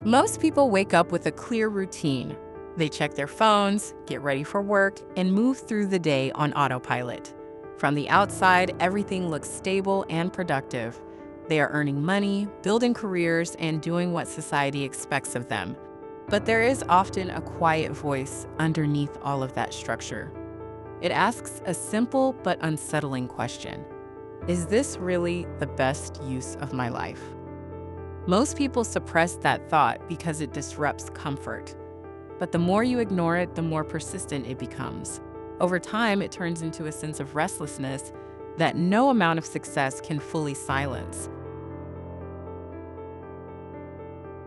Most people wake up with a clear routine. They check their phones, get ready for work, and move through the day on autopilot. From the outside, everything looks stable and productive. They are earning money, building careers, and doing what society expects of them. But there is often a quiet voice underneath all of that structure. It asks a simple but unsettling question. Is this really the best use of my life? Most people suppress that thought because it disrupts comfort. But the more you ignore it, the more persistent it becomes. Over time, it turns into a sense of restlessness that no amount of success can fully silence.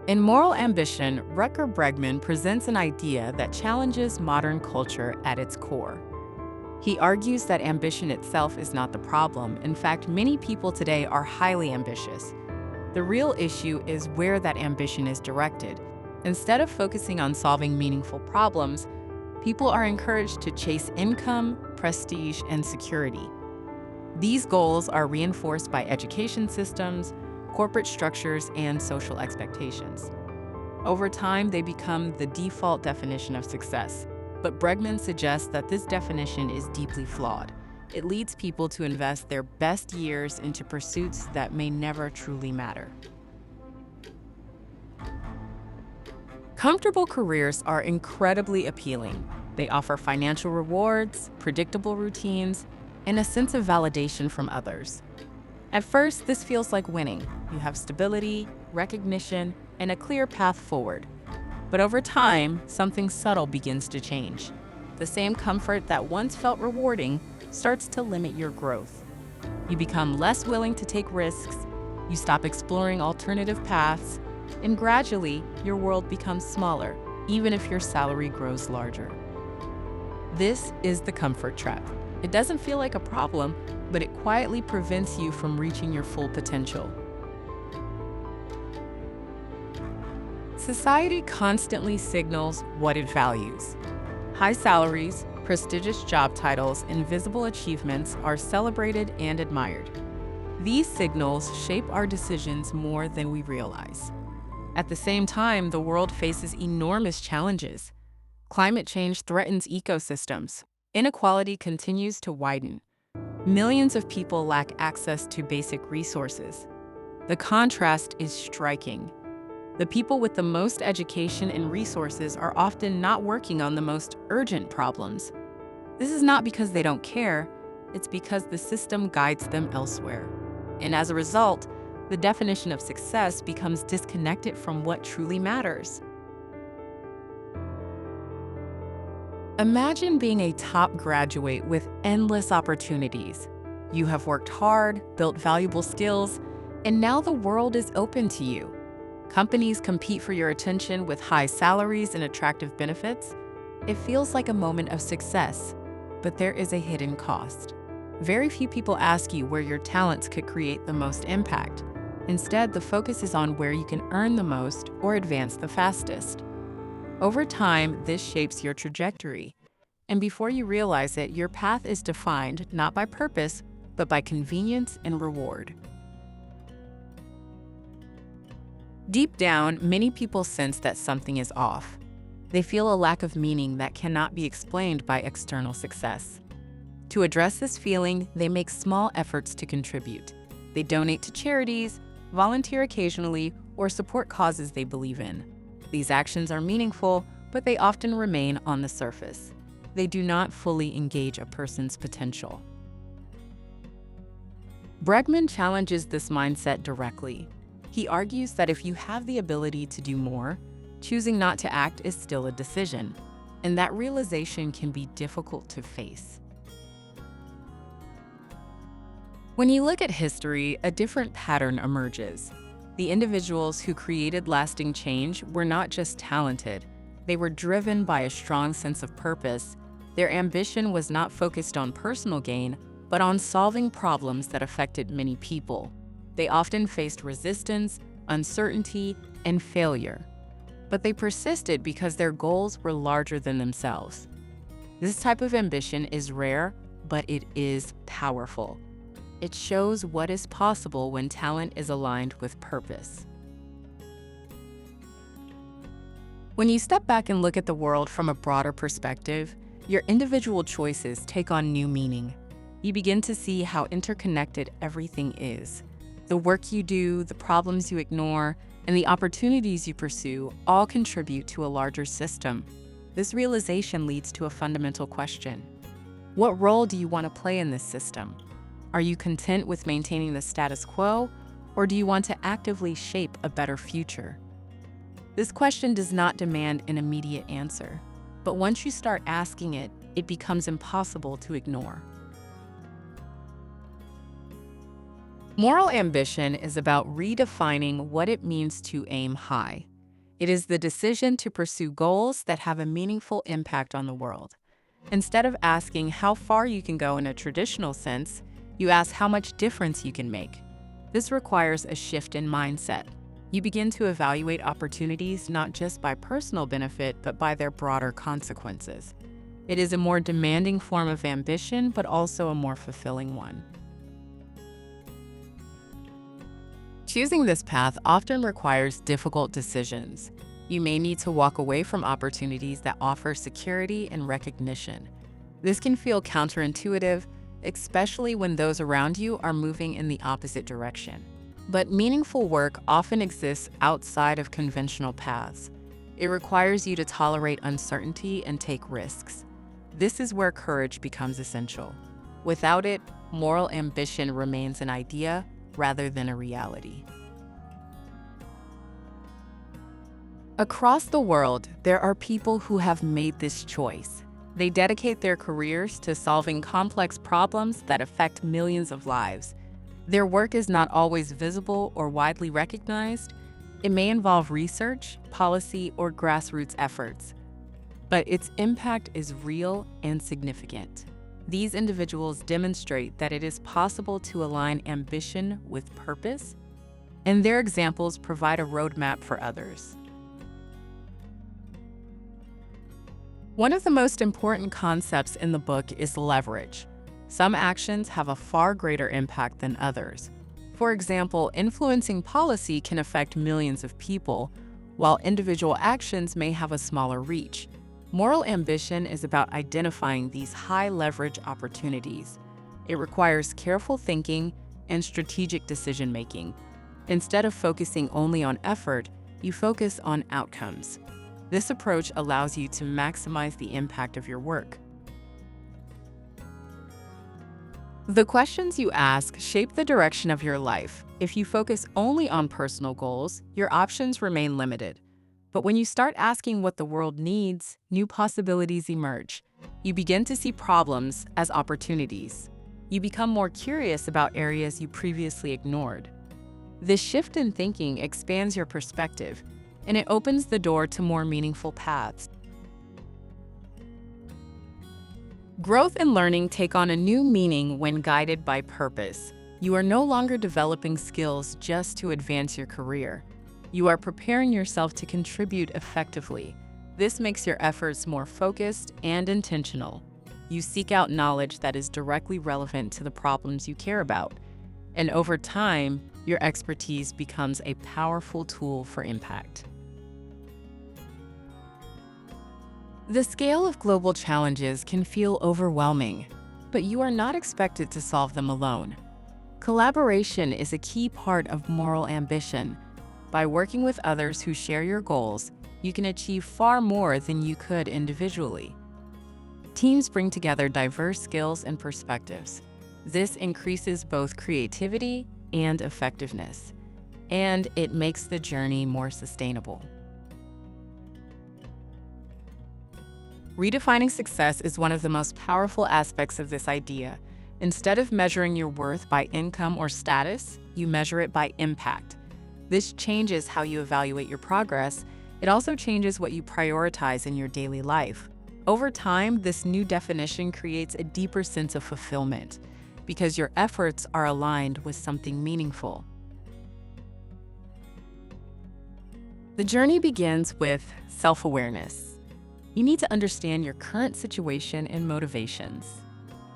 In Moral Ambition, Rutger Bregman presents an idea that challenges modern culture at its core. He argues that ambition itself is not the problem. In fact, many people today are highly ambitious. The real issue is where that ambition is directed. Instead of focusing on solving meaningful problems, people are encouraged to chase income, prestige, and security. These goals are reinforced by education systems, corporate structures, and social expectations. Over time, they become the default definition of success. But Bregman suggests that this definition is deeply flawed. It leads people to invest their best years into pursuits that may never truly matter. Comfortable careers are incredibly appealing. They offer financial rewards, predictable routines, and a sense of validation from others. At first, this feels like winning. You have stability, recognition, and a clear path forward. But over time, something subtle begins to change. The same comfort that once felt rewarding starts to limit your growth. You become less willing to take risks, you stop exploring alternative paths, and gradually, your world becomes smaller, even if your salary grows larger. This is the comfort trap. It doesn't feel like a problem, but it quietly prevents you from reaching your full potential. Society constantly signals what it values. High salaries, prestigious job titles, and visible achievements are celebrated and admired. These signals shape our decisions more than we realize. At the same time, the world faces enormous challenges. Climate change threatens ecosystems. Inequality continues to widen. Millions of people lack access to basic resources. The contrast is striking. The people with the most education and resources are often not working on the most urgent problems. This is not because they don't care, it's because the system guides them elsewhere. And as a result, the definition of success becomes disconnected from what truly matters. Imagine being a top graduate with endless opportunities. You have worked hard, built valuable skills, and now the world is open to you. Companies compete for your attention with high salaries and attractive benefits. It feels like a moment of success, but there is a hidden cost. Very few people ask you where your talents could create the most impact. Instead, the focus is on where you can earn the most or advance the fastest. Over time, this shapes your trajectory. And before you realize it, your path is defined not by purpose, but by convenience and reward. Deep down, many people sense that something is off. They feel a lack of meaning that cannot be explained by external success. To address this feeling, they make small efforts to contribute. They donate to charities, volunteer occasionally, or support causes they believe in. These actions are meaningful, but they often remain on the surface. They do not fully engage a person's potential. Bregman challenges this mindset directly. He argues that if you have the ability to do more, choosing not to act is still a decision, and that realization can be difficult to face. When you look at history, a different pattern emerges. The individuals who created lasting change were not just talented, they were driven by a strong sense of purpose. Their ambition was not focused on personal gain, but on solving problems that affected many people. They often faced resistance, uncertainty, and failure. But they persisted because their goals were larger than themselves. This type of ambition is rare, but it is powerful. It shows what is possible when talent is aligned with purpose. When you step back and look at the world from a broader perspective, your individual choices take on new meaning. You begin to see how interconnected everything is. The work you do, the problems you ignore, and the opportunities you pursue all contribute to a larger system. This realization leads to a fundamental question. What role do you want to play in this system? Are you content with maintaining the status quo, or do you want to actively shape a better future? This question does not demand an immediate answer, but once you start asking it, it becomes impossible to ignore. Moral ambition is about redefining what it means to aim high. It is the decision to pursue goals that have a meaningful impact on the world. Instead of asking how far you can go in a traditional sense, you ask how much difference you can make. This requires a shift in mindset. You begin to evaluate opportunities not just by personal benefit, but by their broader consequences. It is a more demanding form of ambition, but also a more fulfilling one. Choosing this path often requires difficult decisions. You may need to walk away from opportunities that offer security and recognition. This can feel counterintuitive, especially when those around you are moving in the opposite direction. But meaningful work often exists outside of conventional paths. It requires you to tolerate uncertainty and take risks. This is where courage becomes essential. Without it, moral ambition remains an idea rather than a reality. Across the world, there are people who have made this choice. They dedicate their careers to solving complex problems that affect millions of lives. Their work is not always visible or widely recognized. It may involve research, policy, or grassroots efforts, but its impact is real and significant. These individuals demonstrate that it is possible to align ambition with purpose, and their examples provide a roadmap for others. One of the most important concepts in the book is leverage. Some actions have a far greater impact than others. For example, influencing policy can affect millions of people, while individual actions may have a smaller reach. Moral ambition is about identifying these high-leverage opportunities. It requires careful thinking and strategic decision-making. Instead of focusing only on effort, you focus on outcomes. This approach allows you to maximize the impact of your work. The questions you ask shape the direction of your life. If you focus only on personal goals, your options remain limited. But when you start asking what the world needs, new possibilities emerge. You begin to see problems as opportunities. You become more curious about areas you previously ignored. This shift in thinking expands your perspective, and it opens the door to more meaningful paths. Growth and learning take on a new meaning when guided by purpose. You are no longer developing skills just to advance your career. You are preparing yourself to contribute effectively. This makes your efforts more focused and intentional. You seek out knowledge that is directly relevant to the problems you care about. And over time, your expertise becomes a powerful tool for impact. The scale of global challenges can feel overwhelming, but you are not expected to solve them alone. Collaboration is a key part of moral ambition. By working with others who share your goals, you can achieve far more than you could individually. Teams bring together diverse skills and perspectives. This increases both creativity and effectiveness, and it makes the journey more sustainable. Redefining success is one of the most powerful aspects of this idea. Instead of measuring your worth by income or status, you measure it by impact. This changes how you evaluate your progress. It also changes what you prioritize in your daily life. Over time, this new definition creates a deeper sense of fulfillment because your efforts are aligned with something meaningful. The journey begins with self-awareness. You need to understand your current situation and motivations.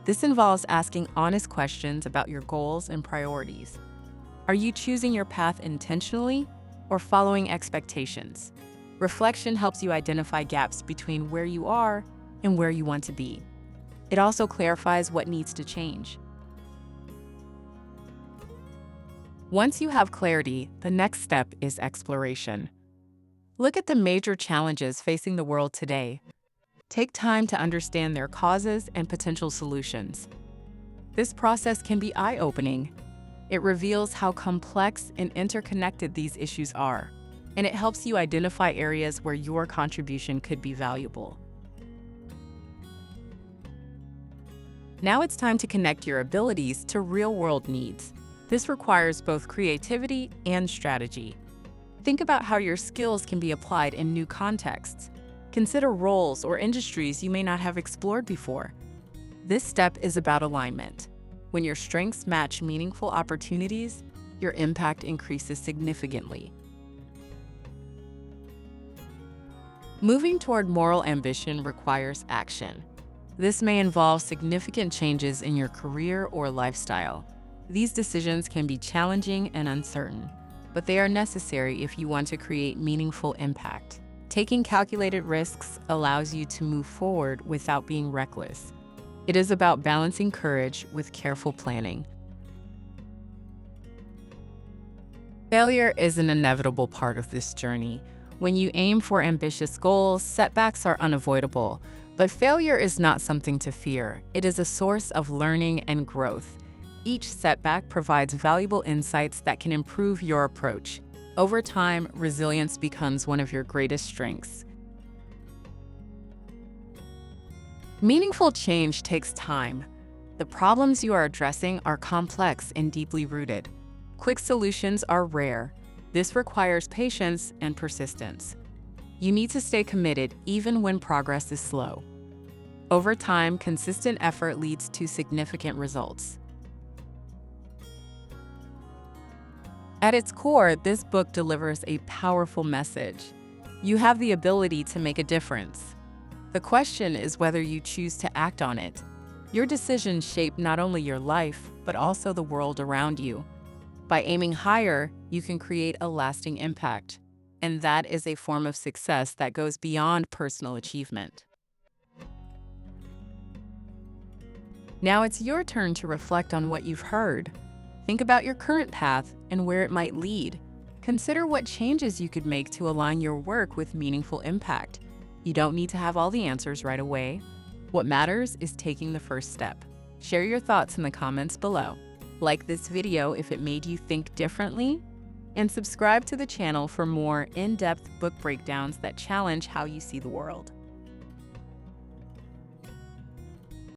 This involves asking honest questions about your goals and priorities. Are you choosing your path intentionally or following expectations? Reflection helps you identify gaps between where you are and where you want to be. It also clarifies what needs to change. Once you have clarity, the next step is exploration. Look at the major challenges facing the world today. Take time to understand their causes and potential solutions. This process can be eye-opening. It reveals how complex and interconnected these issues are, and it helps you identify areas where your contribution could be valuable. Now it's time to connect your abilities to real-world needs. This requires both creativity and strategy. Think about how your skills can be applied in new contexts. Consider roles or industries you may not have explored before. This step is about alignment. When your strengths match meaningful opportunities, your impact increases significantly. Moving toward moral ambition requires action. This may involve significant changes in your career or lifestyle. These decisions can be challenging and uncertain, but they are necessary if you want to create meaningful impact. Taking calculated risks allows you to move forward without being reckless. It is about balancing courage with careful planning. Failure is an inevitable part of this journey. When you aim for ambitious goals, setbacks are unavoidable, but failure is not something to fear. It is a source of learning and growth. Each setback provides valuable insights that can improve your approach. Over time, resilience becomes one of your greatest strengths. Meaningful change takes time. The problems you are addressing are complex and deeply rooted. Quick solutions are rare. This requires patience and persistence. You need to stay committed even when progress is slow. Over time, consistent effort leads to significant results. At its core, this book delivers a powerful message. You have the ability to make a difference. The question is whether you choose to act on it. Your decisions shape not only your life, but also the world around you. By aiming higher, you can create a lasting impact. And that is a form of success that goes beyond personal achievement. Now it's your turn to reflect on what you've heard. Think about your current path and where it might lead. Consider what changes you could make to align your work with meaningful impact. You don't need to have all the answers right away. What matters is taking the first step. Share your thoughts in the comments below. Like this video if it made you think differently, and subscribe to the channel for more in-depth book breakdowns that challenge how you see the world.